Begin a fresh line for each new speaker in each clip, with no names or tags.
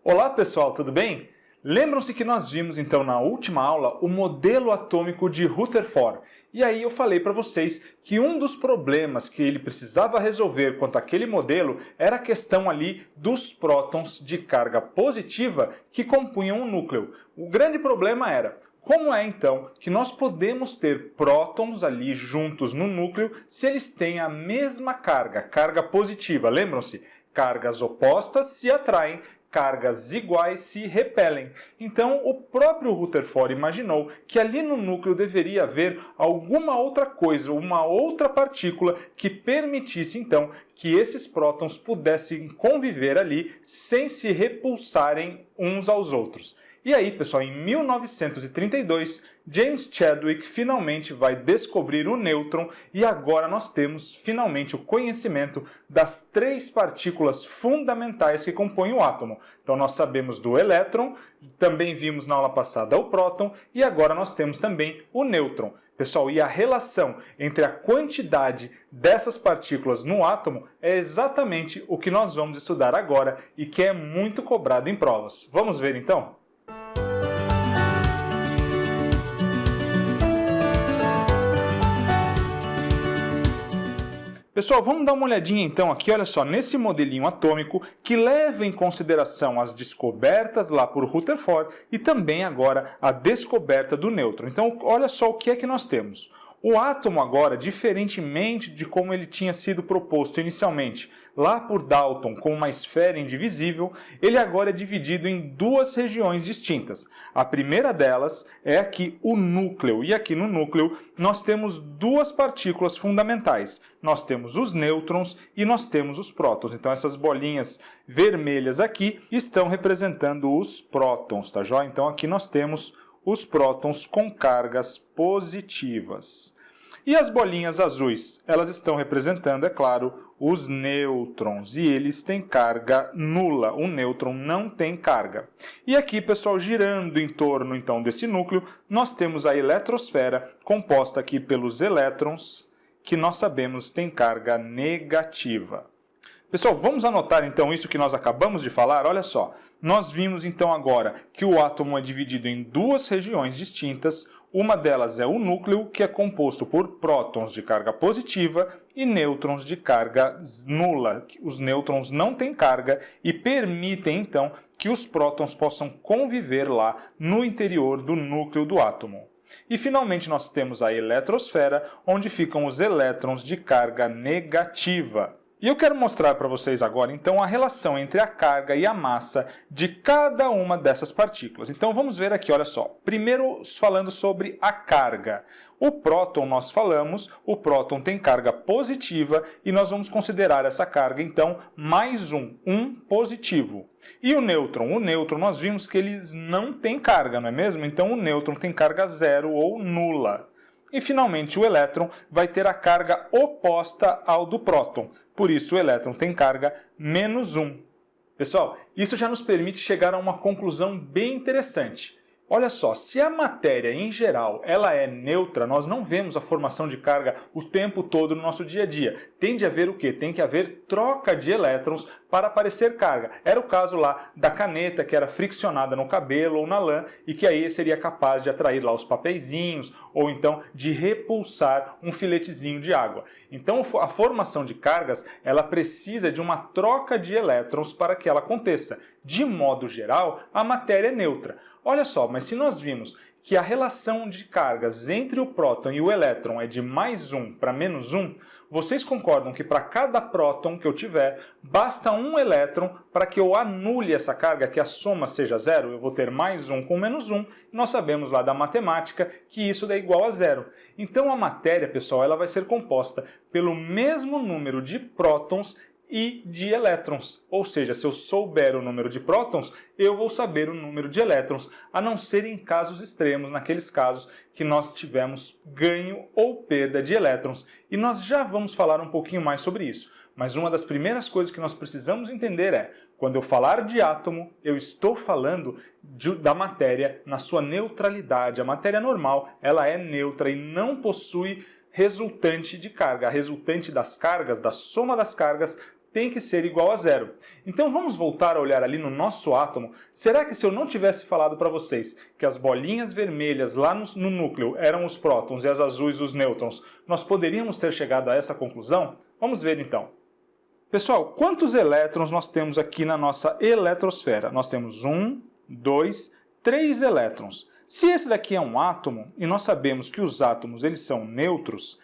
Olá pessoal, tudo bem? Lembram-se que nós vimos então na última aula o modelo atômico de Rutherford. E aí eu falei para vocês que um dos problemas que ele precisava resolver quanto àquele modelo era a questão ali dos prótons de carga positiva que compunham o núcleo. O grande problema era: como é então que nós podemos ter prótons ali juntos no núcleo se eles têm a mesma carga positiva? Lembram-se? Cargas opostas se atraem, cargas iguais se repelem. Então, o próprio Rutherford imaginou que ali no núcleo deveria haver alguma outra coisa, uma outra partícula que permitisse então que esses prótons pudessem conviver ali sem se repulsarem uns aos outros. E aí, pessoal, em 1932, James Chadwick finalmente vai descobrir o nêutron e agora nós temos finalmente o conhecimento das três partículas fundamentais que compõem o átomo. Então nós sabemos do elétron, também vimos na aula passada o próton e agora nós temos também o nêutron. Pessoal, e a relação entre a quantidade dessas partículas no átomo é exatamente o que nós vamos estudar agora e que é muito cobrado em provas. Vamos ver então? Pessoal, vamos dar uma olhadinha então aqui, olha só, nesse modelinho atômico que leva em consideração as descobertas lá por Rutherford e também agora a descoberta do nêutron. Então, olha só o que é que nós temos. O átomo agora, diferentemente de como ele tinha sido proposto inicialmente, lá por Dalton como uma esfera indivisível, ele agora é dividido em duas regiões distintas. A primeira delas é aqui o núcleo, e aqui no núcleo nós temos duas partículas fundamentais. Nós temos os nêutrons e nós temos os prótons. Então essas bolinhas vermelhas aqui estão representando os prótons, tá joia? Então aqui nós temos os prótons com cargas positivas. E as bolinhas azuis, elas estão representando, é claro, os nêutrons, e eles têm carga nula, o nêutron não tem carga. E aqui, pessoal, girando em torno então desse núcleo, nós temos a eletrosfera, composta aqui pelos elétrons, que nós sabemos tem carga negativa. Pessoal, vamos anotar então isso que nós acabamos de falar? Olha só, nós vimos então agora que o átomo é dividido em duas regiões distintas. Uma delas é o núcleo, que é composto por prótons de carga positiva e nêutrons de carga nula. Os nêutrons não têm carga e permitem então que os prótons possam conviver lá no interior do núcleo do átomo. E finalmente nós temos a eletrosfera, onde ficam os elétrons de carga negativa. E eu quero mostrar para vocês agora, então, a relação entre a carga e a massa de cada uma dessas partículas. Então, vamos ver aqui, olha só. Primeiro, falando sobre a carga. O próton, nós falamos, o próton tem carga positiva e nós vamos considerar essa carga, então, mais um positivo. E o nêutron nós vimos que eles não têm carga, não é mesmo? Então, o nêutron tem carga zero ou nula. E, finalmente, o elétron vai ter a carga oposta ao do próton. Por isso, o elétron tem carga menos 1. Pessoal, isso já nos permite chegar a uma conclusão bem interessante. Olha só, se a matéria em geral ela é neutra, nós não vemos a formação de carga o tempo todo no nosso dia a dia. Tem de haver o quê? Tem que haver troca de elétrons para aparecer carga. Era o caso lá da caneta que era friccionada no cabelo ou na lã e que aí seria capaz de atrair lá os papeizinhos ou então de repulsar um filetezinho de água. Então a formação de cargas ela precisa de uma troca de elétrons para que ela aconteça. De modo geral, a matéria é neutra. Olha só, mas se nós vimos que a relação de cargas entre o próton e o elétron é de mais 1 para menos 1, vocês concordam que para cada próton que eu tiver, basta um elétron para que eu anule essa carga, que a soma seja zero? Eu vou ter mais 1 com menos 1, e nós sabemos lá da matemática que isso é igual a zero. Então a matéria, pessoal, ela vai ser composta pelo mesmo número de prótons e de elétrons. Ou seja, se eu souber o número de prótons, eu vou saber o número de elétrons, a não ser em casos extremos, naqueles casos que nós tivemos ganho ou perda de elétrons. E nós já vamos falar um pouquinho mais sobre isso. Mas uma das primeiras coisas que nós precisamos entender é, quando eu falar de átomo, eu estou falando da matéria na sua neutralidade. A matéria normal, ela é neutra e não possui resultante de carga. A resultante das cargas, da soma das cargas, tem que ser igual a zero. Então vamos voltar a olhar ali no nosso átomo. Será que se eu não tivesse falado para vocês que as bolinhas vermelhas lá no núcleo eram os prótons e as azuis os nêutrons, nós poderíamos ter chegado a essa conclusão? Vamos ver então. Pessoal, quantos elétrons nós temos aqui na nossa eletrosfera? Nós temos 1, 2, 3 elétrons. Se esse daqui é um átomo, e nós sabemos que os átomos eles são neutros,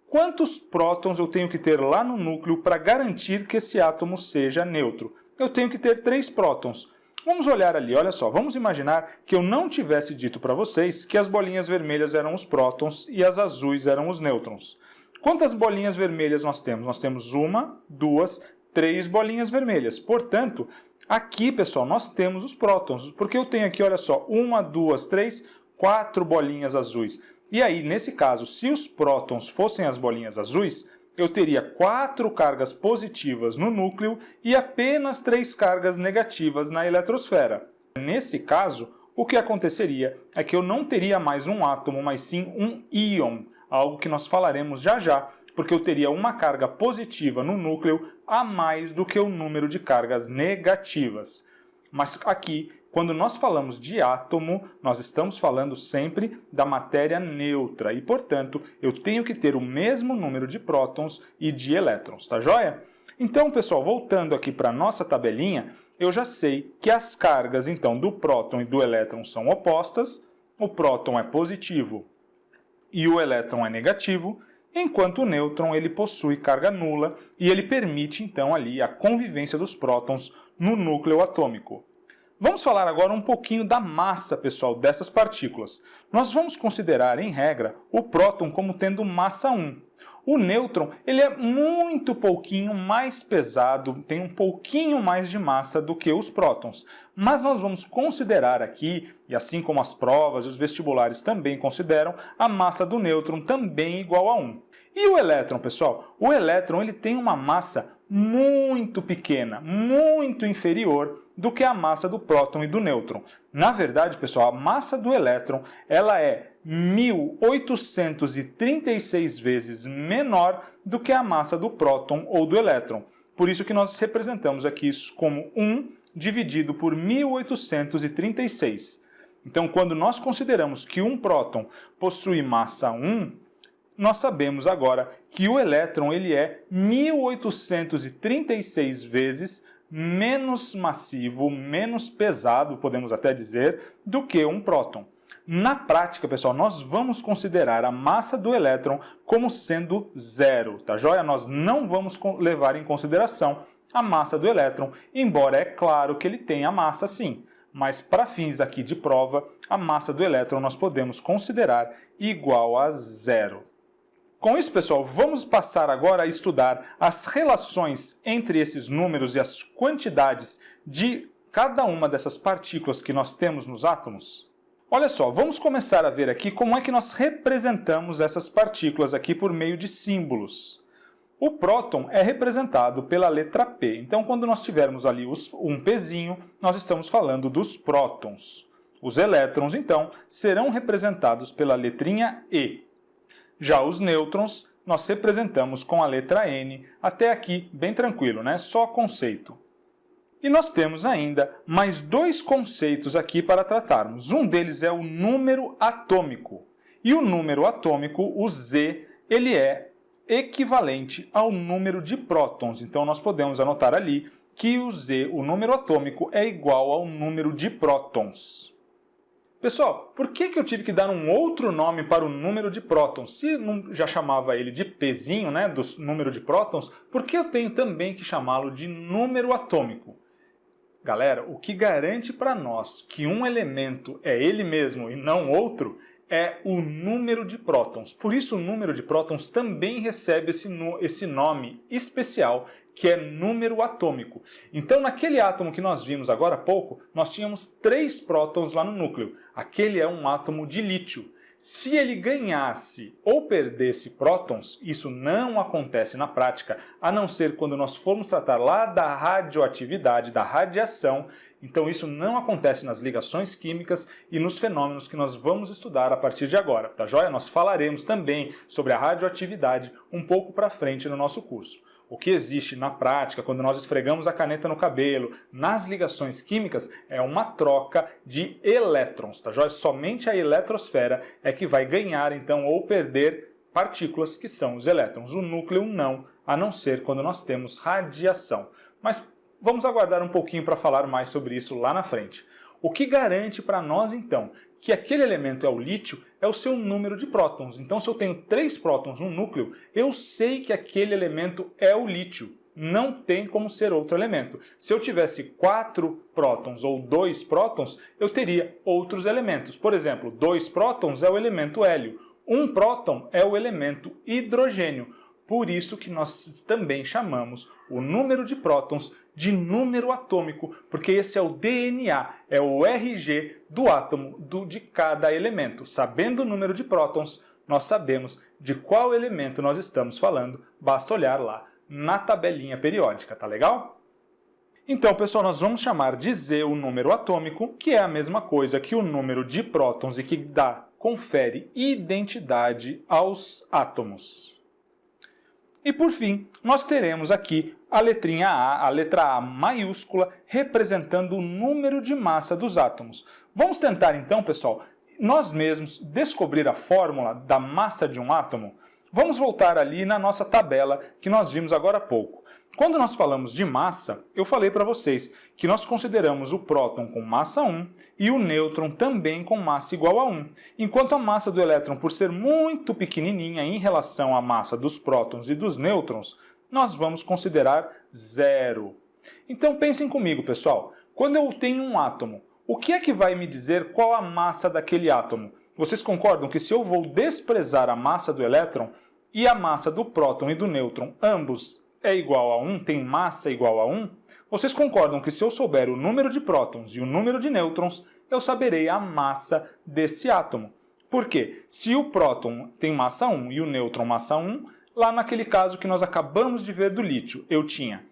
quantos prótons eu tenho que ter lá no núcleo para garantir que esse átomo seja neutro? Eu tenho que ter 3 prótons. Vamos olhar ali, olha só, vamos imaginar que eu não tivesse dito para vocês que as bolinhas vermelhas eram os prótons e as azuis eram os nêutrons. Quantas bolinhas vermelhas nós temos? Nós temos 1, 2, 3 bolinhas vermelhas. Portanto, aqui, pessoal, nós temos os prótons, porque eu tenho aqui, olha só, 1, 2, 3, 4 bolinhas azuis. E aí, nesse caso, se os prótons fossem as bolinhas azuis, eu teria 4 cargas positivas no núcleo e apenas 3 cargas negativas na eletrosfera. Nesse caso, o que aconteceria é que eu não teria mais um átomo, mas sim um íon, algo que nós falaremos já já, porque eu teria uma carga positiva no núcleo a mais do que o número de cargas negativas. Mas aqui, quando nós falamos de átomo, nós estamos falando sempre da matéria neutra e, portanto, eu tenho que ter o mesmo número de prótons e de elétrons, tá joia? Então, pessoal, voltando aqui para a nossa tabelinha, eu já sei que as cargas, então, do próton e do elétron são opostas, o próton é positivo e o elétron é negativo, enquanto o nêutron ele possui carga nula e ele permite, então, ali a convivência dos prótons no núcleo atômico. Vamos falar agora um pouquinho da massa, pessoal, dessas partículas. Nós vamos considerar, em regra, o próton como tendo massa 1. O nêutron ele é muito pouquinho mais pesado, tem um pouquinho mais de massa do que os prótons. Mas nós vamos considerar aqui, e assim como as provas e os vestibulares também consideram, a massa do nêutron também igual a 1. E o elétron, pessoal? O elétron ele tem uma massa muito pequena, muito inferior do que a massa do próton e do nêutron. Na verdade, pessoal, a massa do elétron ela é 1836 vezes menor do que a massa do próton ou do elétron. Por isso que nós representamos aqui isso como 1 dividido por 1836. Então, quando nós consideramos que um próton possui massa 1, nós sabemos agora que o elétron ele é 1836 vezes menos massivo, menos pesado, podemos até dizer, do que um próton. Na prática, pessoal, nós vamos considerar a massa do elétron como sendo zero, tá joia? Nós não vamos levar em consideração a massa do elétron, embora é claro que ele tenha massa sim. Mas para fins aqui de prova, a massa do elétron nós podemos considerar igual a zero. Com isso, pessoal, vamos passar agora a estudar as relações entre esses números e as quantidades de cada uma dessas partículas que nós temos nos átomos. Olha só, vamos começar a ver aqui como é que nós representamos essas partículas aqui por meio de símbolos. O próton é representado pela letra P. Então, quando nós tivermos ali um Pzinho, nós estamos falando dos prótons. Os elétrons, então, serão representados pela letrinha E. Já os nêutrons, nós representamos com a letra N. Até aqui, bem tranquilo, né? Só conceito. E nós temos ainda mais 2 conceitos aqui para tratarmos. Um deles é o número atômico. E o número atômico, o Z, ele é equivalente ao número de prótons. Então, nós podemos anotar ali que o Z, o número atômico, é igual ao número de prótons. Pessoal, por que eu tive que dar um outro nome para o número de prótons? Se já chamava ele de Pzinho, né, do número de prótons, por que eu tenho também que chamá-lo de número atômico? Galera, o que garante para nós que um elemento é ele mesmo e não outro é o número de prótons. Por isso o número de prótons também recebe esse nome especial, que é número atômico. Então, naquele átomo que nós vimos agora há pouco, nós tínhamos 3 prótons lá no núcleo. Aquele é um átomo de lítio. Se ele ganhasse ou perdesse prótons, isso não acontece na prática, a não ser quando nós formos tratar lá da radioatividade, da radiação. Então isso não acontece nas ligações químicas e nos fenômenos que nós vamos estudar a partir de agora, tá joia? Nós falaremos também sobre a radioatividade um pouco para frente no nosso curso. O que existe na prática, quando nós esfregamos a caneta no cabelo, nas ligações químicas, é uma troca de elétrons, tá joia? Somente a eletrosfera é que vai ganhar, então, ou perder partículas que são os elétrons. O núcleo não, a não ser quando nós temos radiação. Mas vamos aguardar um pouquinho para falar mais sobre isso lá na frente. O que garante para nós, então, que aquele elemento é o lítio é o seu número de prótons. Então, se eu tenho 3 prótons no núcleo, eu sei que aquele elemento é o lítio. Não tem como ser outro elemento. Se eu tivesse 4 prótons ou 2 prótons, eu teria outros elementos. Por exemplo, 2 prótons é o elemento hélio. 1 próton é o elemento hidrogênio. Por isso que nós também chamamos o número de prótons de número atômico, porque esse é o DNA, é o RG do átomo de cada elemento. Sabendo o número de prótons, nós sabemos de qual elemento nós estamos falando, basta olhar lá na tabelinha periódica, tá legal? Então, pessoal, nós vamos chamar de Z o número atômico, que é a mesma coisa que o número de prótons e que confere identidade aos átomos. E por fim, nós teremos aqui a letrinha A, a letra A maiúscula, representando o número de massa dos átomos. Vamos tentar então, pessoal, nós mesmos descobrir a fórmula da massa de um átomo? Vamos voltar ali na nossa tabela que nós vimos agora há pouco. Quando nós falamos de massa, eu falei para vocês que nós consideramos o próton com massa 1 e o nêutron também com massa igual a 1. Enquanto a massa do elétron, por ser muito pequenininha em relação à massa dos prótons e dos nêutrons, nós vamos considerar 0. Então pensem comigo, pessoal. Quando eu tenho um átomo, o que é que vai me dizer qual a massa daquele átomo? Vocês concordam que se eu vou desprezar a massa do elétron e a massa do próton e do nêutron, ambos é igual a 1, tem massa igual a 1, vocês concordam que se eu souber o número de prótons e o número de nêutrons, eu saberei a massa desse átomo. Por quê? Se o próton tem massa 1 e o nêutron massa 1, lá naquele caso que nós acabamos de ver do lítio, eu tinha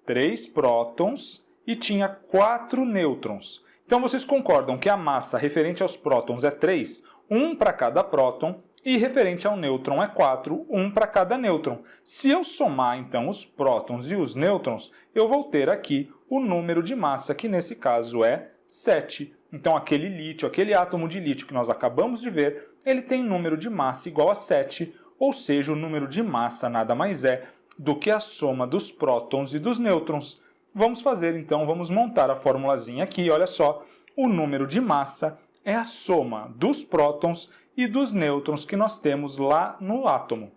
3 prótons e tinha 4 nêutrons. Então vocês concordam que a massa referente aos prótons é 3, 1 para cada próton, e referente ao nêutron é 4, 1 para cada nêutron. Se eu somar, então, os prótons e os nêutrons, eu vou ter aqui o número de massa, que nesse caso é 7. Então, aquele lítio, aquele átomo de lítio que nós acabamos de ver, ele tem número de massa igual a 7, ou seja, o número de massa nada mais é do que a soma dos prótons e dos nêutrons. Vamos fazer, então, vamos montar a formulazinha aqui, olha só. O número de massa é a soma dos prótons e dos nêutrons que nós temos lá no átomo.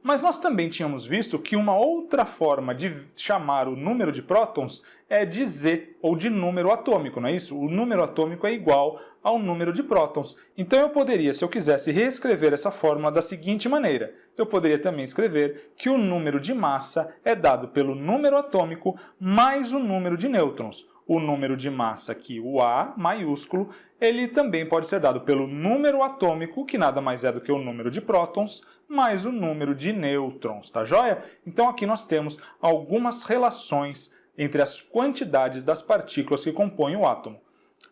Mas nós também tínhamos visto que uma outra forma de chamar o número de prótons é de Z, ou de número atômico, não é isso? O número atômico é igual ao número de prótons. Então eu poderia, se eu quisesse, reescrever essa fórmula da seguinte maneira. Eu poderia também escrever que o número de massa é dado pelo número atômico mais o número de nêutrons. O número de massa aqui, o A maiúsculo, ele também pode ser dado pelo número atômico, que nada mais é do que o número de prótons, mais o número de nêutrons, tá joia? Então aqui nós temos algumas relações entre as quantidades das partículas que compõem o átomo.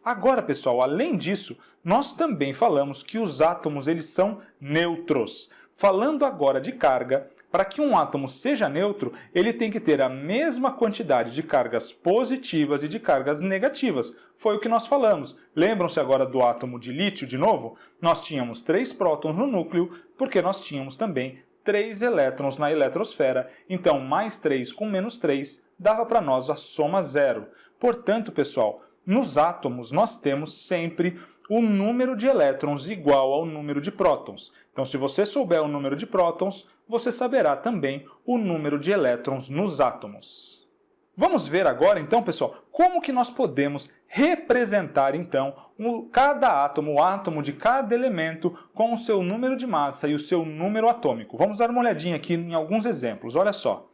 Agora, pessoal, além disso, nós também falamos que os átomos eles são neutros. Falando agora de carga, para que um átomo seja neutro, ele tem que ter a mesma quantidade de cargas positivas e de cargas negativas. Foi o que nós falamos. Lembram-se agora do átomo de lítio de novo? Nós tínhamos 3 prótons no núcleo, porque nós tínhamos também 3 elétrons na eletrosfera. Então, mais 3 com menos 3 dava para nós a soma 0. Portanto, pessoal, nos átomos nós temos sempre o número de elétrons igual ao número de prótons. Então, se você souber o número de prótons, você saberá também o número de elétrons nos átomos. Vamos ver agora, então, pessoal, como que nós podemos representar, então, cada átomo, o átomo de cada elemento com o seu número de massa e o seu número atômico. Vamos dar uma olhadinha aqui em alguns exemplos, olha só.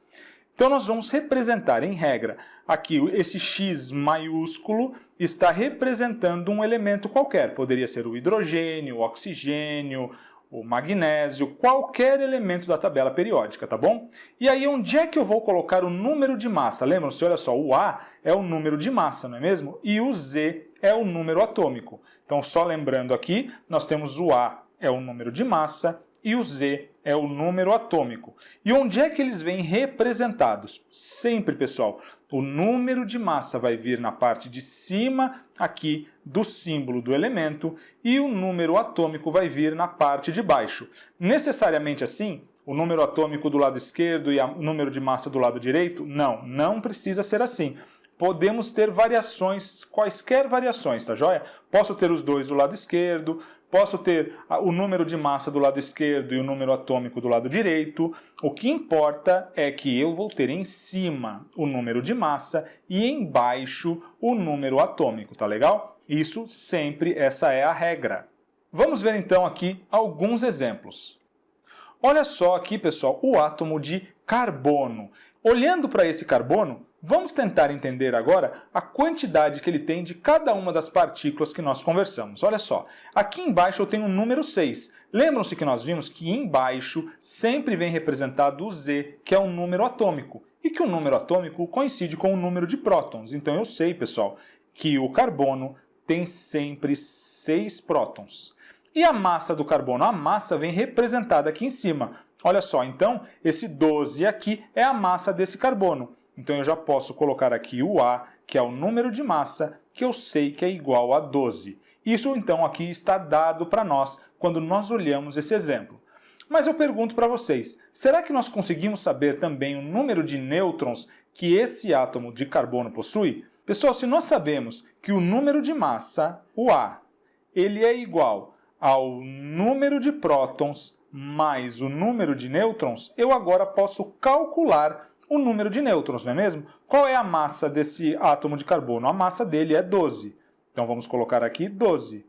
Então, nós vamos representar, em regra, aqui esse X maiúsculo está representando um elemento qualquer. Poderia ser o hidrogênio, o oxigênio, o magnésio, qualquer elemento da tabela periódica, tá bom? E aí, onde é que eu vou colocar o número de massa? Lembram-se, olha só, o A é o número de massa, não é mesmo? E o Z é o número atômico. Então, só lembrando aqui, nós temos o A é o número de massa e o Z é o número atômico. E onde é que eles vêm representados? Sempre, pessoal, o número de massa vai vir na parte de cima aqui do símbolo do elemento e o número atômico vai vir na parte de baixo. Necessariamente assim, o número atômico do lado esquerdo e o número de massa do lado direito? Não, não precisa ser assim. Podemos ter variações, quaisquer variações, tá joia? Posso ter os dois do lado esquerdo, posso ter o número de massa do lado esquerdo e o número atômico do lado direito. O que importa é que eu vou ter em cima o número de massa e embaixo o número atômico, tá legal? Isso sempre, essa é a regra. Vamos ver então aqui alguns exemplos. Olha só aqui, pessoal, o átomo de carbono. Olhando para esse carbono, vamos tentar entender agora a quantidade que ele tem de cada uma das partículas que nós conversamos. Olha só, aqui embaixo eu tenho o número 6. Lembram-se que nós vimos que embaixo sempre vem representado o Z, que é um número atômico, e que o número atômico coincide com o número de prótons. Então eu sei, pessoal, que o carbono tem sempre 6 prótons. E a massa do carbono? A massa vem representada aqui em cima. Olha só, então, esse 12 aqui é a massa desse carbono. Então eu já posso colocar aqui o A, que é o número de massa, que eu sei que é igual a 12. Isso, então, aqui está dado para nós quando nós olhamos esse exemplo. Mas eu pergunto para vocês, será que nós conseguimos saber também o número de nêutrons que esse átomo de carbono possui? Pessoal, se nós sabemos que o número de massa, o A, ele é igual ao número de prótons mais o número de nêutrons, eu agora posso calcular o número de nêutrons, não é mesmo? Qual é a massa desse átomo de carbono? A massa dele é 12. Então vamos colocar aqui 12.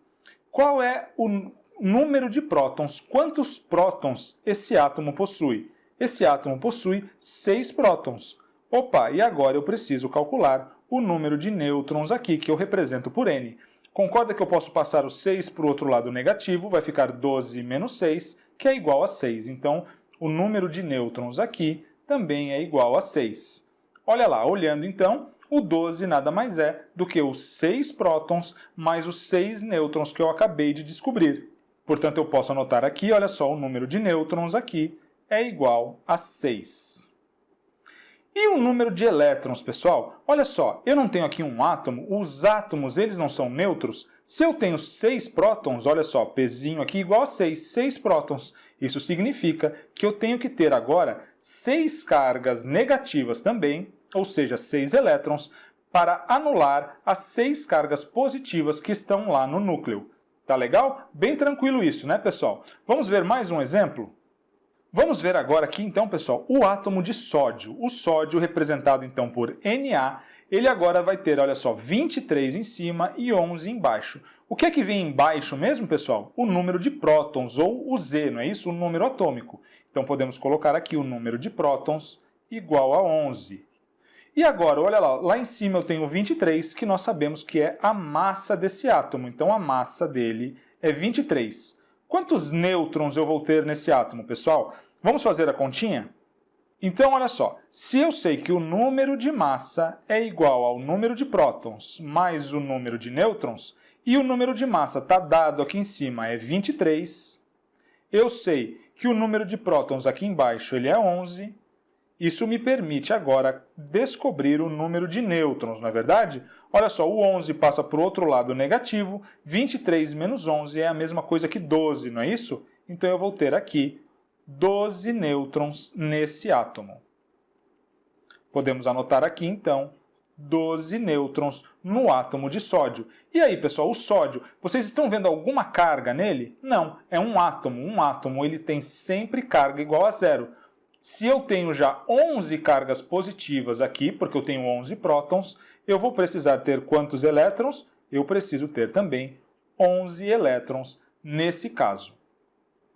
Qual é o número de prótons? Quantos prótons esse átomo possui? Esse átomo possui 6 prótons. Opa, e agora eu preciso calcular o número de nêutrons aqui, que eu represento por N. Concorda que eu posso passar o 6 para o outro lado negativo, vai ficar 12 menos 6, que é igual a 6. Então, o número de nêutrons aqui também é igual a 6. Olha lá, olhando então, o 12 nada mais é do que os 6 prótons mais os 6 nêutrons que eu acabei de descobrir. Portanto, eu posso anotar aqui, olha só, o número de nêutrons aqui é igual a 6. E o número de elétrons, pessoal? Olha só, eu não tenho aqui um átomo, os átomos eles não são neutros. Se eu tenho 6 prótons, olha só, Pzinho aqui igual a 6, 6 prótons. Isso significa que eu tenho que ter agora 6 cargas negativas também, ou seja, 6 elétrons, para anular as 6 cargas positivas que estão lá no núcleo. Tá legal? Bem tranquilo isso, né, pessoal? Vamos ver mais um exemplo? Vamos ver agora aqui, então, pessoal, o átomo de sódio. O sódio, representado, então, por Na, ele agora vai ter, olha só, 23 em cima e 11 embaixo. O que é que vem embaixo mesmo, pessoal? O número de prótons, ou o Z, não é isso? O número atômico. Então, podemos colocar aqui o número de prótons igual a 11. E agora, olha lá, lá em cima eu tenho 23, que nós sabemos que é a massa desse átomo. Então, a massa dele é 23. Quantos nêutrons eu vou ter nesse átomo, pessoal? Vamos fazer a continha? Então, olha só, se eu sei que o número de massa é igual ao número de prótons mais o número de nêutrons, e o número de massa está dado aqui em cima é 23, eu sei que o número de prótons aqui embaixo ele é 11, isso me permite agora descobrir o número de nêutrons, não é verdade? Olha só, o 11 passa para o outro lado negativo, 23 menos 11 é a mesma coisa que 12, não é isso? Então eu vou ter aqui 12 nêutrons nesse átomo. Podemos anotar aqui, então, 12 nêutrons no átomo de sódio. E aí, pessoal, o sódio, vocês estão vendo alguma carga nele? Não, é um átomo. Um átomo ele tem sempre carga igual a zero. Se eu tenho já 11 cargas positivas aqui, porque eu tenho 11 prótons, eu vou precisar ter quantos elétrons? Eu preciso ter também 11 elétrons nesse caso.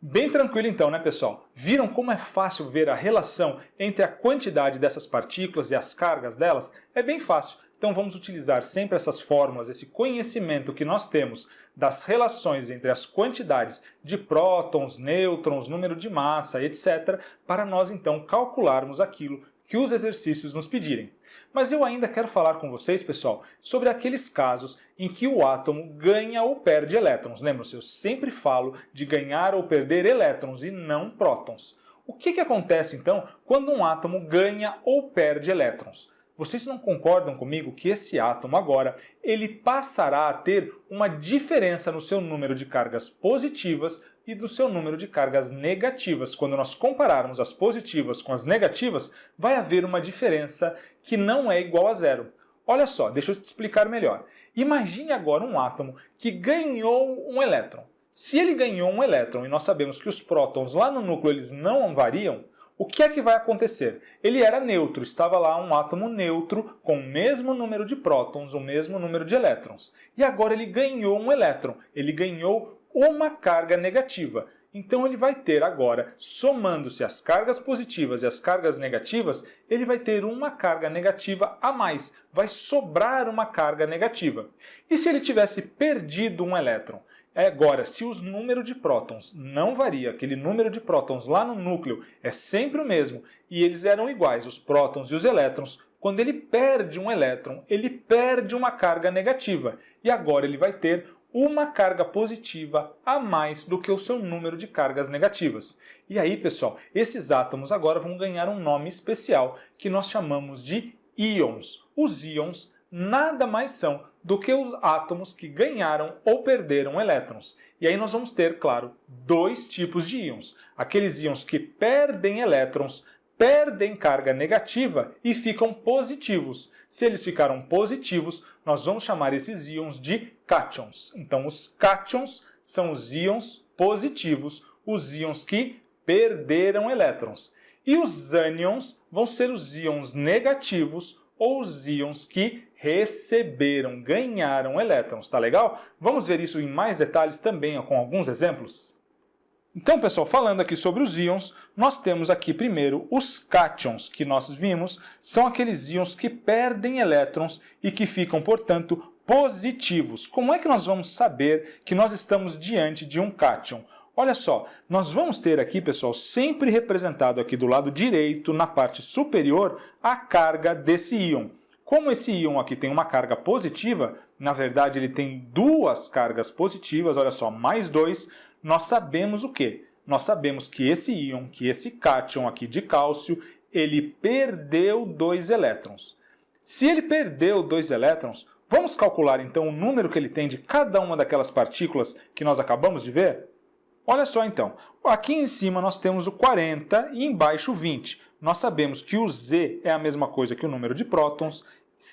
Bem tranquilo então, né, pessoal? Viram como é fácil ver a relação entre a quantidade dessas partículas e as cargas delas? É bem fácil. Então vamos utilizar sempre essas fórmulas, esse conhecimento que nós temos das relações entre as quantidades de prótons, nêutrons, número de massa, etc., para nós então calcularmos aquilo que os exercícios nos pedirem. Mas eu ainda quero falar com vocês, pessoal, sobre aqueles casos em que o átomo ganha ou perde elétrons. Lembram-se, eu sempre falo de ganhar ou perder elétrons e não prótons. O que acontece, então, quando um átomo ganha ou perde elétrons? Vocês não concordam comigo que esse átomo agora ele passará a ter uma diferença no seu número de cargas positivas e do seu número de cargas negativas. Quando nós compararmos as positivas com as negativas, vai haver uma diferença que não é igual a zero. Olha só, deixa eu te explicar melhor. Imagine agora um átomo que ganhou um elétron. Se ele ganhou um elétron e nós sabemos que os prótons lá no núcleo eles não variam, o que é que vai acontecer? Ele era neutro, estava lá um átomo neutro com o mesmo número de prótons, o mesmo número de elétrons. E agora ele ganhou um elétron, ele ganhou uma carga negativa. Então ele vai ter agora, somando-se as cargas positivas e as cargas negativas, ele vai ter uma carga negativa a mais, vai sobrar uma carga negativa. E se ele tivesse perdido um elétron? Agora, se o número de prótons não varia, aquele número de prótons lá no núcleo é sempre o mesmo, e eles eram iguais, os prótons e os elétrons, quando ele perde um elétron, ele perde uma carga negativa, e agora ele vai ter uma carga positiva a mais do que o seu número de cargas negativas. E aí, pessoal, esses átomos agora vão ganhar um nome especial, que nós chamamos de íons. Os íons nada mais são do que os átomos que ganharam ou perderam elétrons. E aí nós vamos ter, claro, dois tipos de íons. Aqueles íons que perdem elétrons, perdem carga negativa e ficam positivos. Se eles ficaram positivos, nós vamos chamar esses íons de cátions. Então, os cátions são os íons positivos, os íons que perderam elétrons. E os ânions vão ser os íons negativos, ou os íons que receberam, ganharam elétrons, tá legal? Vamos ver isso em mais detalhes também com alguns exemplos? Então, pessoal, falando aqui sobre os íons, nós temos aqui primeiro os cátions, que nós vimos, são aqueles íons que perdem elétrons e que ficam, portanto, positivos. Como é que nós vamos saber que nós estamos diante de um cátion? Olha só, nós vamos ter aqui, pessoal, sempre representado aqui do lado direito, na parte superior, a carga desse íon. Como esse íon aqui tem uma carga positiva, na verdade ele tem duas cargas positivas, olha só, mais 2, nós sabemos o quê? Nós sabemos que esse íon, que esse cátion aqui de cálcio, ele perdeu 2 elétrons. Se ele perdeu 2 elétrons, vamos calcular então o número que ele tem de cada uma daquelas partículas que nós acabamos de ver? Olha só então, aqui em cima nós temos o 40 e embaixo o 20. Nós sabemos que o Z é a mesma coisa que o número de prótons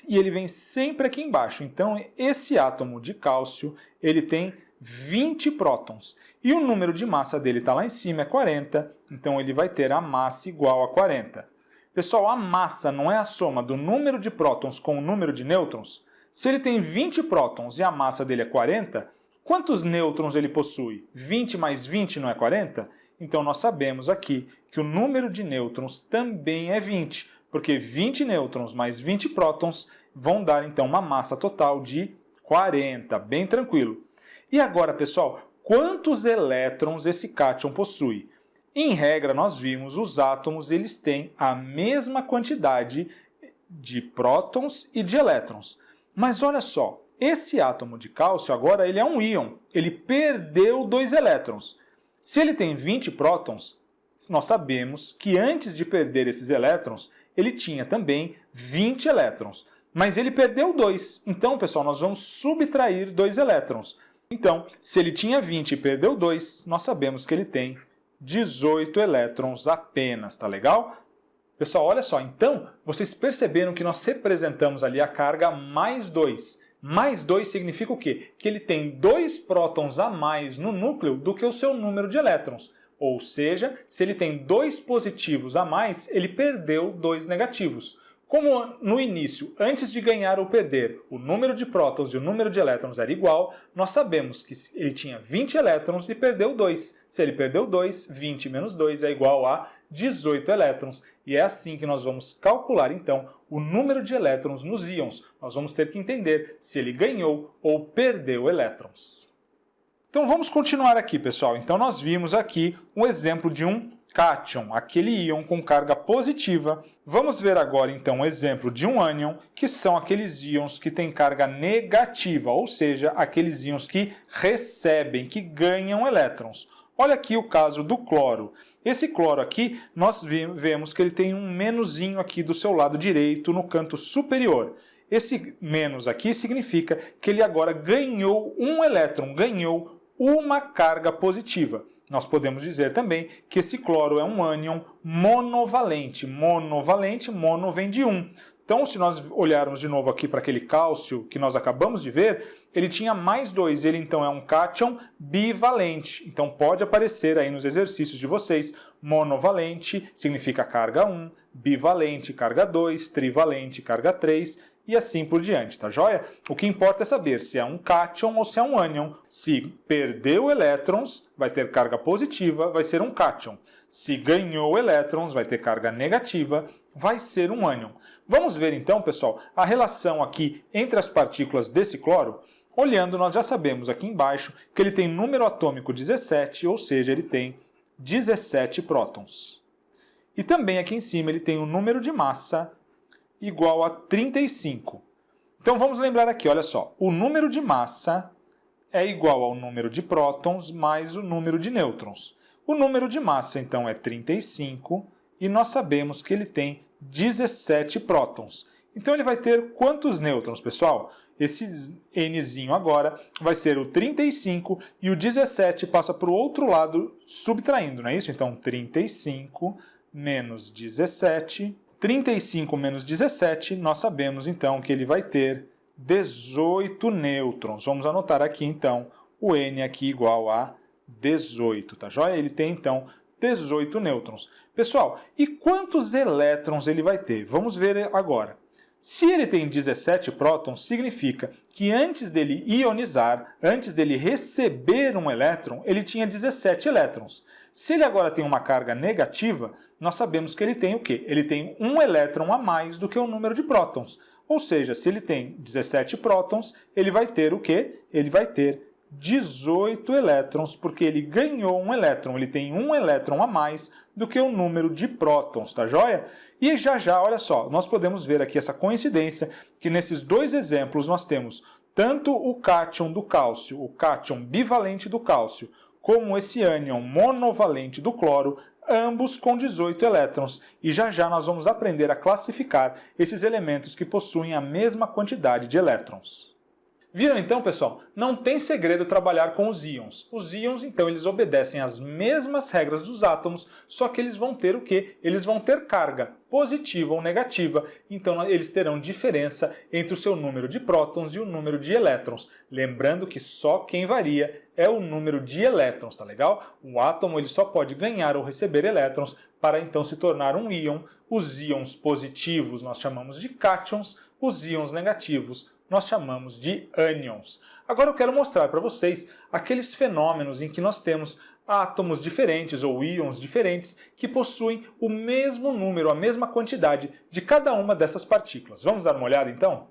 e ele vem sempre aqui embaixo. Então esse átomo de cálcio ele tem 20 prótons. E o número de massa dele está lá em cima, é 40, então ele vai ter a massa igual a 40. Pessoal, a massa não é a soma do número de prótons com o número de nêutrons? Se ele tem 20 prótons e a massa dele é 40, quantos nêutrons ele possui? 20 mais 20 não é 40? Então nós sabemos aqui que o número de nêutrons também é 20, porque 20 nêutrons mais 20 prótons vão dar então uma massa total de 40, bem tranquilo. E agora, pessoal, quantos elétrons esse cátion possui? Em regra, nós vimos os átomos eles têm a mesma quantidade de prótons e de elétrons. Mas olha só, esse átomo de cálcio agora ele é um íon, ele perdeu 2 elétrons. Se ele tem 20 prótons, nós sabemos que antes de perder esses elétrons, ele tinha também 20 elétrons. Mas ele perdeu 2. Então, pessoal, nós vamos subtrair 2 elétrons. Então, se ele tinha 20 e perdeu 2, nós sabemos que ele tem 18 elétrons apenas, tá legal? Pessoal, olha só, então, vocês perceberam que nós representamos ali a carga mais 2. Mais 2 significa o quê? Que ele tem 2 prótons a mais no núcleo do que o seu número de elétrons. Ou seja, se ele tem 2 positivos a mais, ele perdeu 2 negativos. Como no início, antes de ganhar ou perder, o número de prótons e o número de elétrons era igual, nós sabemos que ele tinha 20 elétrons e perdeu 2. Se ele perdeu 2, 20 menos 2 é igual a 18 elétrons. E é assim que nós vamos calcular, então, o número de elétrons nos íons. Nós vamos ter que entender se ele ganhou ou perdeu elétrons. Então vamos continuar aqui, pessoal. Então nós vimos aqui um exemplo de um cátion, aquele íon com carga positiva. Vamos ver agora então um exemplo de um ânion, que são aqueles íons que têm carga negativa, ou seja, aqueles íons que recebem, que ganham elétrons. Olha aqui o caso do cloro. Esse cloro aqui, nós vemos que ele tem um menuzinho aqui do seu lado direito, no canto superior. Esse menos aqui significa que ele agora ganhou um elétron, ganhou uma carga positiva. Nós podemos dizer também que esse cloro é um ânion monovalente. Monovalente, mono vem de 1. Então, se nós olharmos de novo aqui para aquele cálcio que nós acabamos de ver, ele tinha mais 2. Ele, então, é um cátion bivalente. Então, pode aparecer aí nos exercícios de vocês. Monovalente significa carga 1, bivalente, carga 2, trivalente, carga 3... e assim por diante, tá joia? O que importa é saber se é um cátion ou se é um ânion. Se perdeu elétrons, vai ter carga positiva, vai ser um cátion. Se ganhou elétrons, vai ter carga negativa, vai ser um ânion. Vamos ver então, pessoal, a relação aqui entre as partículas desse cloro? Olhando, nós já sabemos aqui embaixo que ele tem número atômico 17, ou seja, ele tem 17 prótons. E também aqui em cima ele tem um número de massa igual a 35. Então vamos lembrar aqui, olha só, o número de massa é igual ao número de prótons mais o número de nêutrons. O número de massa então é 35 e nós sabemos que ele tem 17 prótons. Então ele vai ter quantos nêutrons, pessoal? Esse Nzinho agora vai ser o 35 e o 17 passa para o outro lado subtraindo, não é isso? Então 35 menos 17... 35 menos 17, nós sabemos então que ele vai ter 18 nêutrons. Vamos anotar aqui então o N aqui igual a 18, tá joia? Ele tem então 18 nêutrons. Pessoal, e quantos elétrons ele vai ter? Vamos ver agora. Se ele tem 17 prótons, significa que antes dele ionizar, antes dele receber um elétron, ele tinha 17 elétrons. Se ele agora tem uma carga negativa, nós sabemos que ele tem o quê? Ele tem um elétron a mais do que o número de prótons. Ou seja, se ele tem 17 prótons, ele vai ter o quê? Ele vai ter 18 elétrons, porque ele ganhou um elétron. Ele tem um elétron a mais do que o número de prótons, tá joia? E já, olha só, nós podemos ver aqui essa coincidência, que nesses dois exemplos nós temos tanto o cátion do cálcio, o cátion bivalente do cálcio, como esse ânion monovalente do cloro, ambos com 18 elétrons. E já nós vamos aprender a classificar esses elementos que possuem a mesma quantidade de elétrons. Viram então, pessoal? Não tem segredo trabalhar com os íons. Os íons, então, eles obedecem às mesmas regras dos átomos, só que eles vão ter o quê? Eles vão ter carga positiva ou negativa, então eles terão diferença entre o seu número de prótons e o número de elétrons. Lembrando que só quem varia é o número de elétrons, tá legal? O átomo ele só pode ganhar ou receber elétrons para então se tornar um íon. Os íons positivos nós chamamos de cátions, os íons negativos nós chamamos de ânions. Agora eu quero mostrar para vocês aqueles fenômenos em que nós temos átomos diferentes ou íons diferentes que possuem o mesmo número, a mesma quantidade de cada uma dessas partículas. Vamos dar uma olhada então?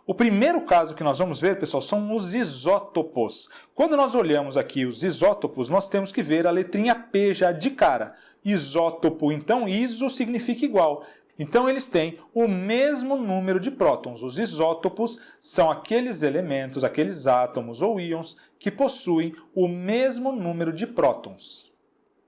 O primeiro caso que nós vamos ver, pessoal, são os isótopos. Quando nós olhamos aqui os isótopos, nós temos que ver a letrinha P já de cara. Isótopo, então, iso significa igual. Então eles têm o mesmo número de prótons. Os isótopos são aqueles elementos, aqueles átomos ou íons que possuem o mesmo número de prótons.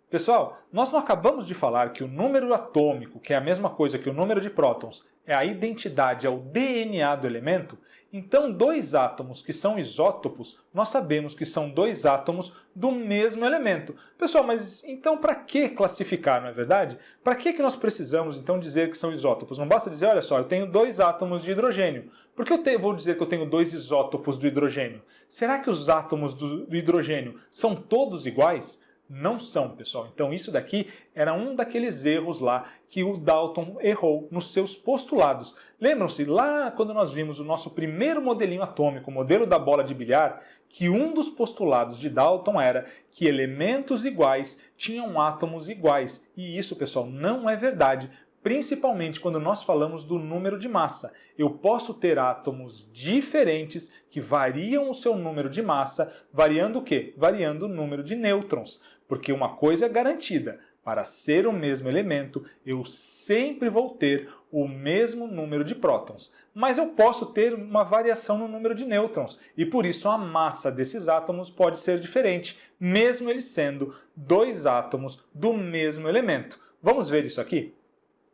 Pessoal, nós não acabamos de falar que o número atômico, que é a mesma coisa que o número de prótons, é a identidade, é o DNA do elemento? Então, dois átomos que são isótopos, nós sabemos que são dois átomos do mesmo elemento. Pessoal, mas então para que classificar, não é verdade? Para que nós precisamos então dizer que são isótopos? Não basta dizer, olha só, eu tenho dois átomos de hidrogênio. Por que eu vou dizer que eu tenho dois isótopos do hidrogênio? Será que os átomos do hidrogênio são todos iguais? Não são, pessoal. Então isso daqui era um daqueles erros lá que o Dalton errou nos seus postulados. Lembram-se lá quando nós vimos o nosso primeiro modelinho atômico, o modelo da bola de bilhar, que um dos postulados de Dalton era que elementos iguais tinham átomos iguais. E isso, pessoal, não é verdade. Principalmente quando nós falamos do número de massa. Eu posso ter átomos diferentes que variam o seu número de massa, variando o quê? Variando o número de nêutrons. Porque uma coisa é garantida, Para ser o mesmo elemento, eu sempre vou ter o mesmo número de prótons. Mas eu posso ter uma variação no número de nêutrons, e por isso a massa desses átomos pode ser diferente, mesmo eles sendo dois átomos do mesmo elemento. Vamos ver isso aqui?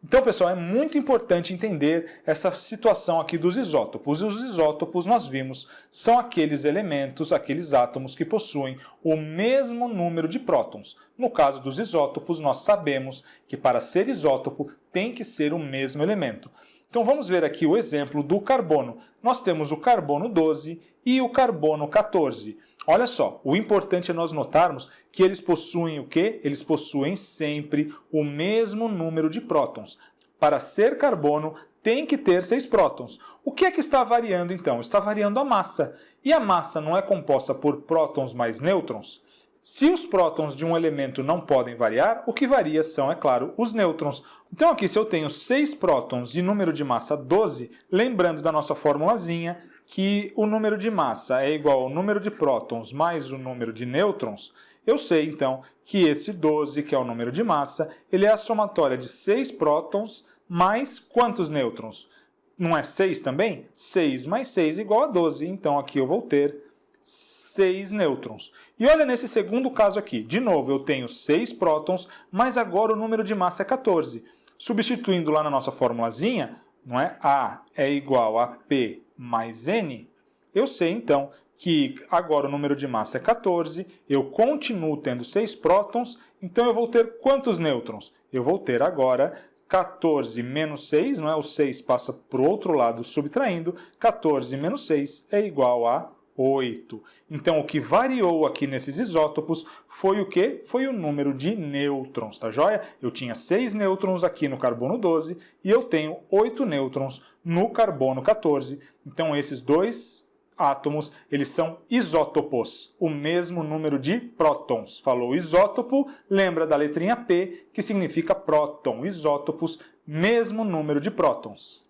Então, pessoal, é muito importante entender essa situação aqui dos isótopos. Os isótopos, nós vimos, são aqueles elementos, aqueles átomos que possuem o mesmo número de prótons. No caso dos isótopos, nós sabemos que para ser isótopo tem que ser o mesmo elemento. Então, vamos ver aqui o exemplo do carbono. Nós temos o carbono 12 e o carbono 14. Olha só, o importante é nós notarmos que eles possuem o quê? Eles possuem sempre o mesmo número de prótons. Para ser carbono, tem que ter 6 prótons. O que é que está variando então? Está variando a massa. E a massa não é composta por prótons mais nêutrons? Se os prótons de um elemento não podem variar, o que varia são, é claro, os nêutrons. Então aqui, se eu tenho 6 prótons e número de massa 12, lembrando da nossa formulazinha, que o número de massa é igual ao número de prótons mais o número de nêutrons, eu sei, então, que esse 12, que é o número de massa, ele é a somatória de 6 prótons mais quantos nêutrons? Não é 6 também? 6 mais 6 igual a 12. Então, aqui eu vou ter 6 nêutrons. E olha nesse segundo caso aqui. De novo, eu tenho 6 prótons, mas agora o número de massa é 14. Substituindo lá na nossa formulazinha, não é? A é igual a P mais N, eu sei então que agora o número de massa é 14, eu continuo tendo 6 prótons, então eu vou ter quantos nêutrons? Eu vou ter agora 14 menos 6, não é? O 6 passa para o outro lado subtraindo, 14 menos 6 é igual a 8. Então, o que variou aqui nesses isótopos foi o quê? Foi o número de nêutrons, tá joia? Eu tinha 6 nêutrons aqui no carbono 12 e eu tenho 8 nêutrons no carbono 14. Então, esses dois átomos, eles são isótopos, o mesmo número de prótons. Falou isótopo, lembra da letrinha P, que significa próton. Isótopos, mesmo número de prótons.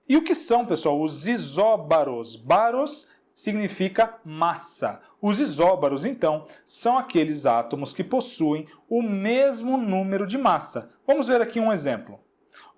E o que são, pessoal, os isóbaros? Baros significa massa. Os isóbaros, então, são aqueles átomos que possuem o mesmo número de massa. Vamos ver aqui um exemplo.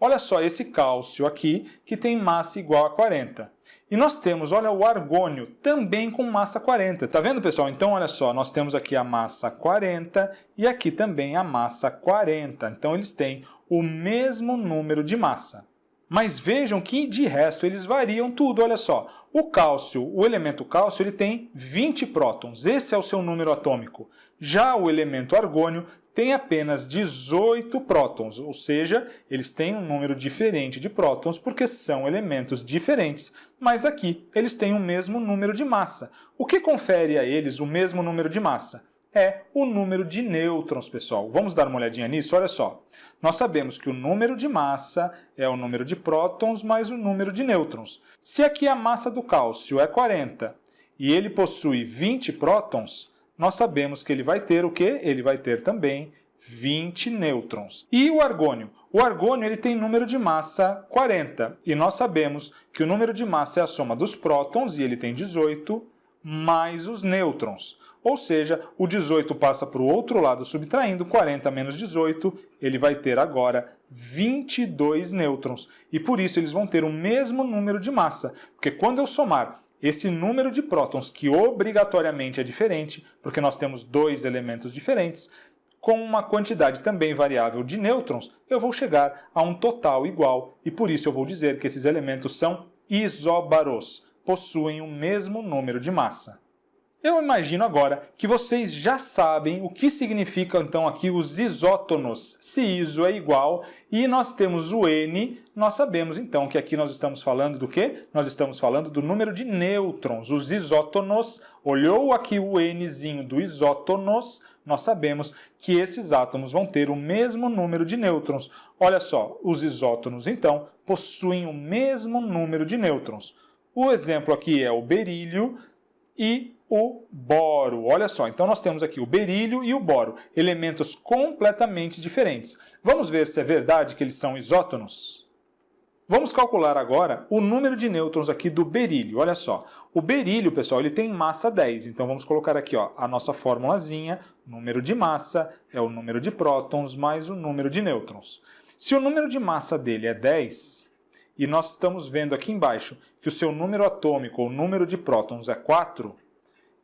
Olha só esse cálcio aqui, que tem massa igual a 40. E nós temos, olha, o argônio, também com massa 40. Tá vendo, pessoal? Então, olha só, nós temos aqui a massa 40 e aqui também a massa 40. Então, eles têm o mesmo número de massa. Mas vejam que, de resto, eles variam tudo. Olha só, o cálcio, o elemento cálcio, ele tem 20 prótons. Esse é o seu número atômico. Já o elemento argônio tem apenas 18 prótons, ou seja, eles têm um número diferente de prótons porque são elementos diferentes. Mas aqui, eles têm o mesmo número de massa. O que confere a eles o mesmo número de massa? É o número de nêutrons, pessoal. Vamos dar uma olhadinha nisso? Olha só. Nós sabemos que o número de massa é o número de prótons mais o número de nêutrons. Se aqui a massa do cálcio é 40 e ele possui 20 prótons, nós sabemos que ele vai ter o quê? Ele vai ter também 20 nêutrons. E o argônio? O argônio ele tem número de massa 40 e nós sabemos que o número de massa é a soma dos prótons e ele tem 18 mais os nêutrons. Ou seja, o 18 passa para o outro lado subtraindo, 40 menos 18, ele vai ter agora 22 nêutrons. E por isso eles vão ter o mesmo número de massa, porque quando eu somar esse número de prótons, que obrigatoriamente é diferente, porque nós temos dois elementos diferentes, com uma quantidade também variável de nêutrons, eu vou chegar a um total igual. E por isso eu vou dizer que esses elementos são isóbaros, possuem o mesmo número de massa. Eu imagino agora que vocês já sabem o que significam então aqui os isótonos. Se iso é igual e nós temos o N, nós sabemos então que aqui nós estamos falando do quê? Nós estamos falando do número de nêutrons. Os isótonos, olhou aqui o Nzinho do isótonos, nós sabemos que esses átomos vão ter o mesmo número de nêutrons. Olha só, os isótonos então possuem o mesmo número de nêutrons. O exemplo aqui é o berílio e o boro. Olha só, então nós temos aqui o berílio e o boro, elementos completamente diferentes. Vamos ver se é verdade que eles são isótonos? Vamos calcular agora o número de nêutrons aqui do berílio. Olha só, O berílio, pessoal, ele tem massa 10. Então vamos colocar aqui ó, a nossa formulazinha. Número de massa é o número de prótons mais o número de nêutrons. Se o número de massa dele é 10, e nós estamos vendo aqui embaixo que o seu número atômico ou número de prótons é 4,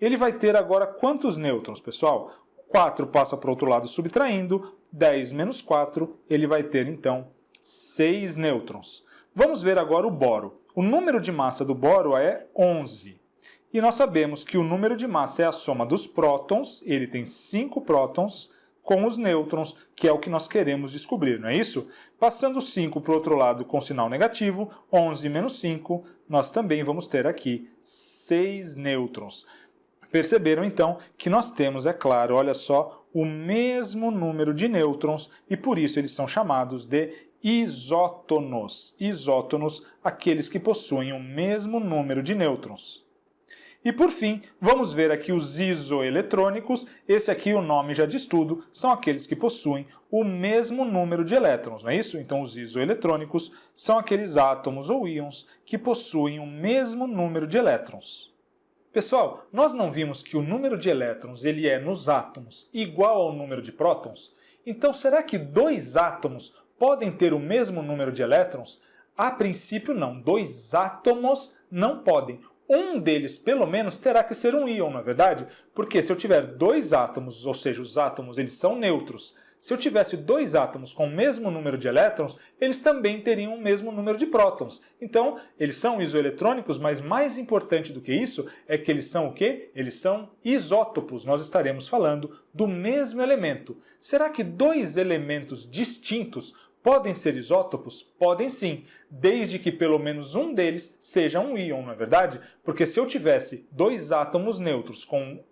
ele vai ter agora quantos nêutrons, pessoal? 4 passa para o outro lado subtraindo, 10 menos 4, ele vai ter então 6 nêutrons. Vamos ver agora o boro. O número de massa do boro é 11. E nós sabemos que o número de massa é a soma dos prótons, ele tem 5 prótons, com os nêutrons, que é o que nós queremos descobrir, não é isso? Passando 5 para o outro lado com sinal negativo, 11 menos 5, nós também vamos ter aqui 6 nêutrons. Perceberam então que nós temos, é claro, olha só, o mesmo número de nêutrons e por isso eles são chamados de isótonos. Isótonos, aqueles que possuem o mesmo número de nêutrons. E por fim, vamos ver aqui os isoeletrônicos. Esse aqui, o nome já diz tudo, são aqueles que possuem o mesmo número de elétrons, não é isso? Então os isoeletrônicos são aqueles átomos ou íons que possuem o mesmo número de elétrons. Pessoal, nós não vimos que o número de elétrons ele é nos átomos igual ao número de prótons? Então será que dois átomos podem ter o mesmo número de elétrons? A princípio não, dois átomos não podem. Um deles, pelo menos, terá que ser um íon, não é verdade? Porque se eu tiver dois átomos, ou seja, os átomos eles são neutros, se eu tivesse dois átomos com o mesmo número de elétrons, eles também teriam o mesmo número de prótons. Então, eles são isoeletrônicos, mas mais importante do que isso é que eles são o quê? Eles são isótopos. Nós estaremos falando do mesmo elemento. Será que dois elementos distintos podem ser isótopos? Podem sim, desde que pelo menos um deles seja um íon, não é verdade? Porque se eu tivesse dois átomos neutros com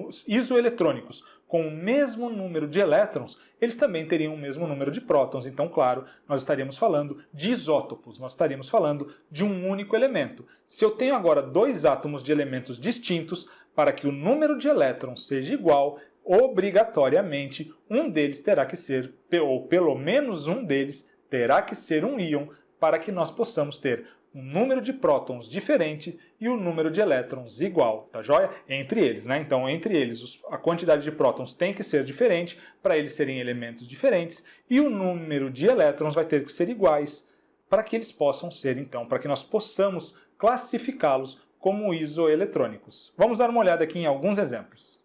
os isoeletrônicos com o mesmo número de elétrons, eles também teriam o mesmo número de prótons. Então, claro, nós estaríamos falando de isótopos, nós estaríamos falando de um único elemento. Se eu tenho agora dois átomos de elementos distintos, para que o número de elétrons seja igual, obrigatoriamente um deles terá que ser, ou pelo menos um deles, terá que ser um íon para que nós possamos ter um número de prótons diferente e o número de elétrons igual, tá joia? Entre eles, né? Então, entre eles, a quantidade de prótons tem que ser diferente para eles serem elementos diferentes e o número de elétrons vai ter que ser iguais para que eles possam ser, então, para que nós possamos classificá-los como isoeletrônicos. Vamos dar uma olhada aqui em alguns exemplos.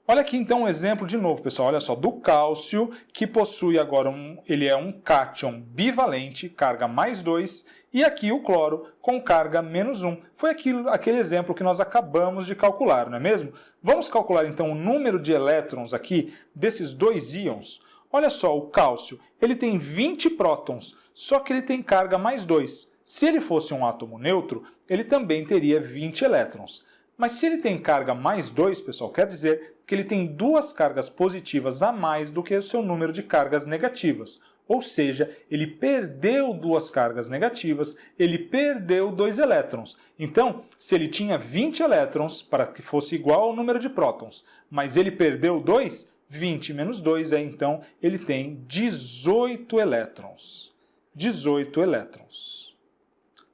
Olha aqui então um exemplo de novo, pessoal, olha só, do cálcio, que possui agora ele é um cátion bivalente, carga mais 2, e aqui o cloro com carga menos 1. Foi aquele exemplo que nós acabamos de calcular, não é mesmo? Vamos calcular então o número de elétrons aqui desses dois íons. Olha só, o cálcio, ele tem 20 prótons, só que ele tem carga mais 2. Se ele fosse um átomo neutro, ele também teria 20 elétrons. Mas se ele tem carga mais 2, pessoal, quer dizer que ele tem duas cargas positivas a mais do que o seu número de cargas negativas. Ou seja, ele perdeu duas cargas negativas, ele perdeu 2 elétrons. Então, se ele tinha 20 elétrons, para que fosse igual ao número de prótons, mas ele perdeu 2, 20 menos 2, então ele tem 18 elétrons. 18 elétrons.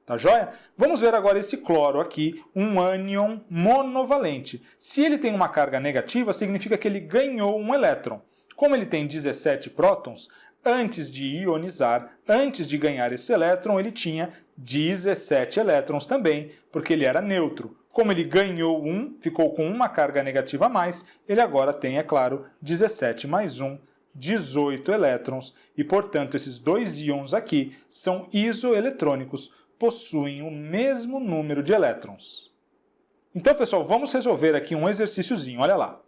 Tá joia? Vamos ver agora esse cloro aqui, um ânion monovalente. Se ele tem uma carga negativa, significa que ele ganhou um elétron. Como ele tem 17 prótons, antes de ionizar, antes de ganhar esse elétron, ele tinha 17 elétrons também, porque ele era neutro. Como ele ganhou um, ficou com uma carga negativa a mais, ele agora tem, é claro, 17 mais 1, 18 elétrons. E, portanto, esses dois íons aqui são isoeletrônicos, possuem o mesmo número de elétrons. Então, pessoal, vamos resolver aqui um exercíciozinho, olha lá.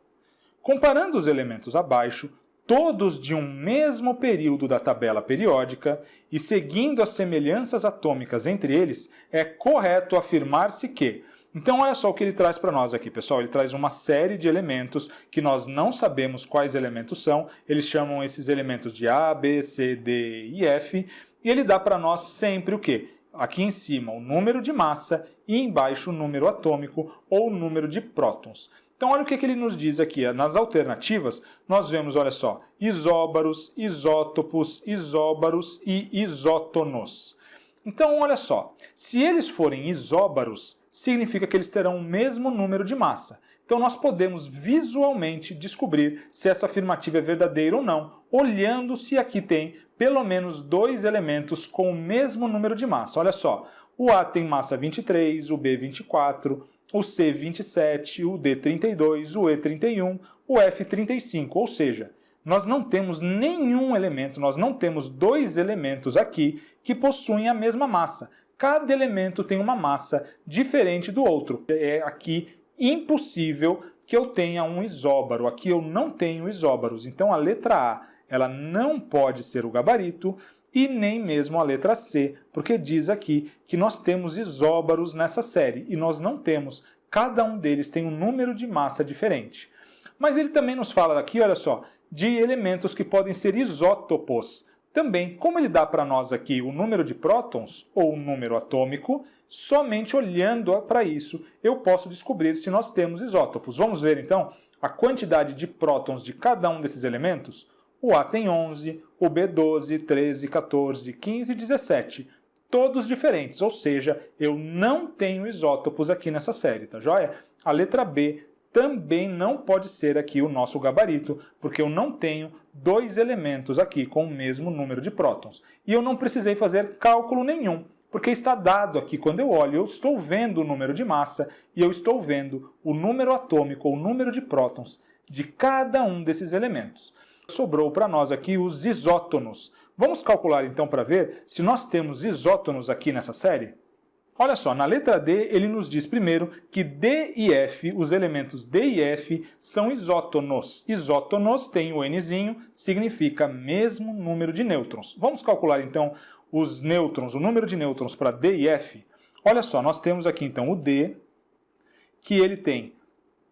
Comparando os elementos abaixo, todos de um mesmo período da tabela periódica, e seguindo as semelhanças atômicas entre eles, é correto afirmar-se que... Então, olha só o que ele traz para nós aqui, pessoal. Ele traz uma série de elementos que nós não sabemos quais elementos são. Eles chamam esses elementos de A, B, C, D e F. E ele dá para nós sempre o quê? Aqui em cima o número de massa e embaixo o número atômico ou o número de prótons. Então olha o que ele nos diz aqui. Nas alternativas nós vemos, olha só, isóbaros, isótopos, isóbaros e isótonos. Então olha só, se eles forem isóbaros, significa que eles terão o mesmo número de massa. Então nós podemos visualmente descobrir se essa afirmativa é verdadeira ou não, olhando se aqui tem pelo menos 2 elementos com o mesmo número de massa. Olha só, o A tem massa 23, o B 24, o C 27, o D 32, o E 31, o F 35, ou seja, nós não temos nenhum elemento, nós não temos 2 elementos aqui que possuem a mesma massa. Cada elemento tem uma massa diferente do outro. É aqui impossível que eu tenha um isóbaro. Aqui eu não tenho isóbaros. Então a letra A, ela não pode ser o gabarito e nem mesmo a letra C, porque diz aqui que nós temos isóbaros nessa série e nós não temos. Cada um deles tem um número de massa diferente. Mas ele também nos fala aqui, olha só, de elementos que podem ser isótopos. Também, como ele dá para nós aqui o número de prótons ou o número atômico, somente olhando para isso eu posso descobrir se nós temos isótopos. Vamos ver então a quantidade de prótons de cada um desses elementos? O A tem 11, o B 12, 13, 14, 15 e 17. Todos diferentes, ou seja, eu não tenho isótopos aqui nessa série, tá joia? A letra B também não pode ser aqui o nosso gabarito, porque eu não tenho 2 elementos aqui com o mesmo número de prótons. E eu não precisei fazer cálculo nenhum, porque está dado aqui, quando eu olho, eu estou vendo o número de massa e eu estou vendo o número atômico, ou o número de prótons de cada um desses elementos. Sobrou para nós aqui os isótonos. Vamos calcular então para ver se nós temos isótonos aqui nessa série? Olha só, na letra D ele nos diz primeiro que D e F, os elementos D e F, são isótonos. Isótonos tem o Nzinho, significa mesmo número de nêutrons. Vamos calcular então os nêutrons, o número de nêutrons para D e F? Olha só, nós temos aqui então o D, que ele tem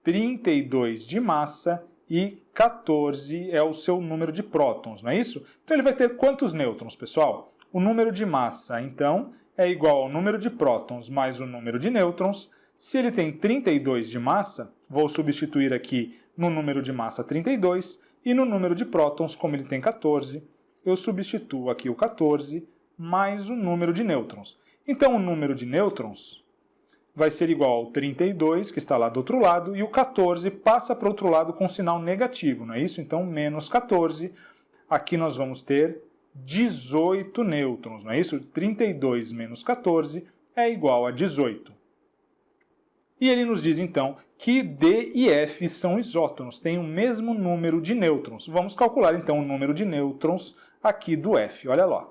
32 de massa e 14 é o seu número de prótons, não é isso? Então ele vai ter quantos nêutrons, pessoal? O número de massa, então, é igual ao número de prótons mais o número de nêutrons. Se ele tem 32 de massa, vou substituir aqui no número de massa 32, e no número de prótons, como ele tem 14, eu substituo aqui o 14 mais o número de nêutrons. Então o número de nêutrons vai ser igual ao 32, que está lá do outro lado, e o 14 passa para o outro lado com sinal negativo, não é isso? Então menos 14, aqui nós vamos ter 18 nêutrons, não é isso? 32 menos 14 é igual a 18. E ele nos diz então que D e F são isótonos, têm o mesmo número de nêutrons. Vamos calcular então o número de nêutrons aqui do F, olha lá.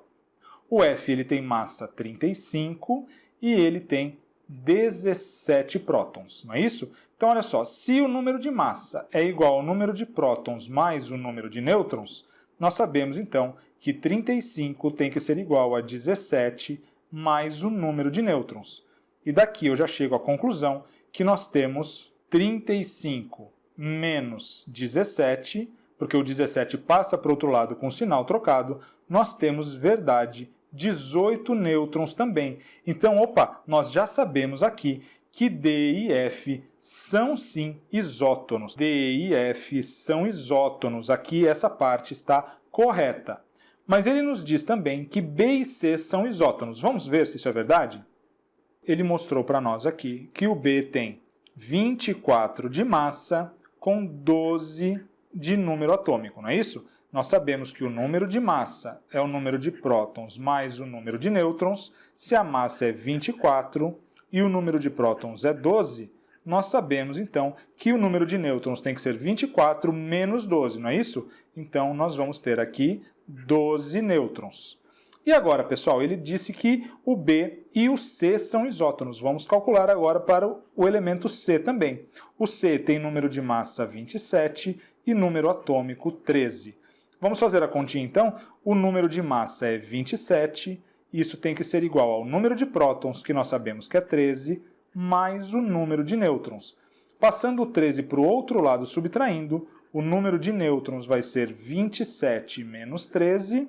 O F ele tem massa 35 e ele tem 17 prótons, não é isso? Então olha só, se o número de massa é igual ao número de prótons mais o número de nêutrons, nós sabemos então que 35 tem que ser igual a 17 mais o número de nêutrons. E daqui eu já chego à conclusão que nós temos 35 menos 17, porque o 17 passa para o outro lado com o sinal trocado, nós temos, verdade, 18 nêutrons também. Então, opa, nós já sabemos aqui que D e F são sim isótonos. D e F são isótonos. Aqui essa parte está correta. Mas ele nos diz também que B e C são isótonos. Vamos ver se isso é verdade? Ele mostrou para nós aqui que o B tem 24 de massa com 12 de número atômico, não é isso? Nós sabemos que o número de massa é o número de prótons mais o número de nêutrons. Se a massa é 24 e o número de prótons é 12, nós sabemos então que o número de nêutrons tem que ser 24 menos 12, não é isso? Então nós vamos ter aqui 12 nêutrons. E agora, pessoal, ele disse que o B e o C são isótonos. Vamos calcular agora para o elemento C também. O C tem número de massa 27 e número atômico 13. Vamos fazer a continha então? O número de massa é 27, isso tem que ser igual ao número de prótons, que nós sabemos que é 13, mais o número de nêutrons. Passando o 13 para o outro lado, subtraindo, o número de nêutrons vai ser 27 menos 13,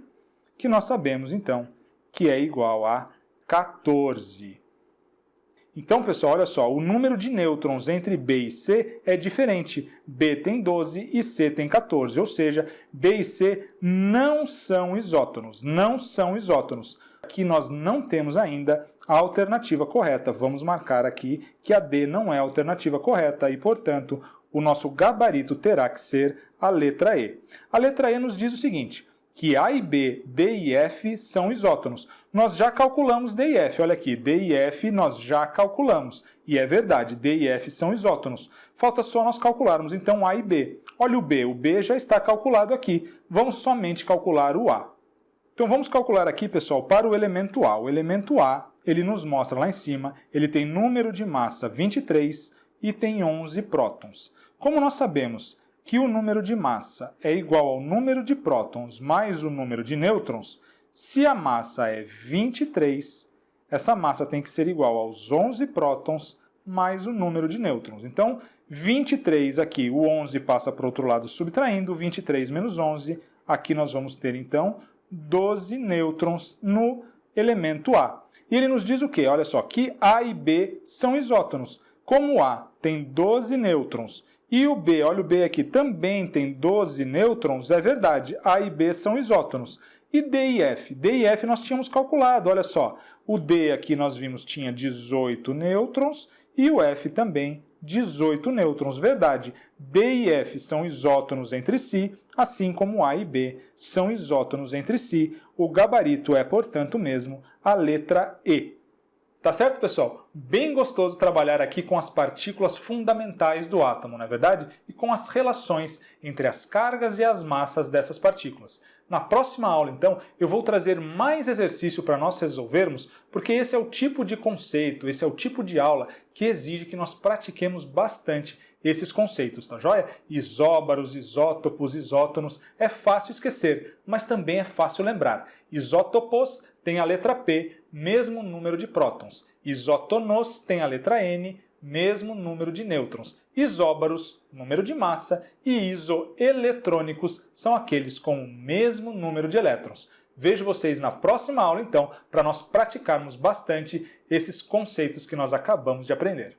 que nós sabemos então que é igual a 14. Então, pessoal, olha só, o número de nêutrons entre B e C é diferente. B tem 12 e C tem 14, ou seja, B e C não são isótonos, não são isótonos. Aqui nós não temos ainda a alternativa correta. Vamos marcar aqui que a D não é a alternativa correta e, portanto, o nosso gabarito terá que ser a letra E. A letra E nos diz o seguinte, que A e B, D e F são isótonos. Nós já calculamos D e F, olha aqui, D e F nós já calculamos. E é verdade, D e F são isótonos. Falta só nós calcularmos então A e B. Olha o B já está calculado aqui. Vamos somente calcular o A. Então vamos calcular aqui, pessoal, para o elemento A. O elemento A, ele nos mostra lá em cima, ele tem número de massa 23 e tem 11 prótons. Como nós sabemos que o número de massa é igual ao número de prótons mais o número de nêutrons, se a massa é 23, essa massa tem que ser igual aos 11 prótons mais o número de nêutrons. Então, 23 aqui, o 11 passa para o outro lado subtraindo, 23 menos 11, aqui nós vamos ter então 12 nêutrons no elemento A. E ele nos diz o quê? Olha só, que A e B são isótonos. Como o A tem 12 nêutrons e o B, olha o B aqui, também tem 12 nêutrons, é verdade, A e B são isótonos. E D e F? D e F nós tínhamos calculado, olha só. O D aqui nós vimos tinha 18 nêutrons e o F também 18 nêutrons, verdade. D e F são isótonos entre si, assim como A e B são isótonos entre si. O gabarito é, portanto, mesmo a letra E. Tá certo, pessoal? Bem gostoso trabalhar aqui com as partículas fundamentais do átomo, não é verdade? E com as relações entre as cargas e as massas dessas partículas. Na próxima aula, então, eu vou trazer mais exercício para nós resolvermos, porque esse é o tipo de conceito, esse é o tipo de aula que exige que nós pratiquemos bastante esses conceitos, tá joia? Isóbaros, isótopos, isótonos, é fácil esquecer, mas também é fácil lembrar. Isótopos tem a letra P, mesmo número de prótons. Isótonos tem a letra N, mesmo número de nêutrons. Isóbaros, número de massa, e isoeletrônicos são aqueles com o mesmo número de elétrons. Vejo vocês na próxima aula, então, para nós praticarmos bastante esses conceitos que nós acabamos de aprender.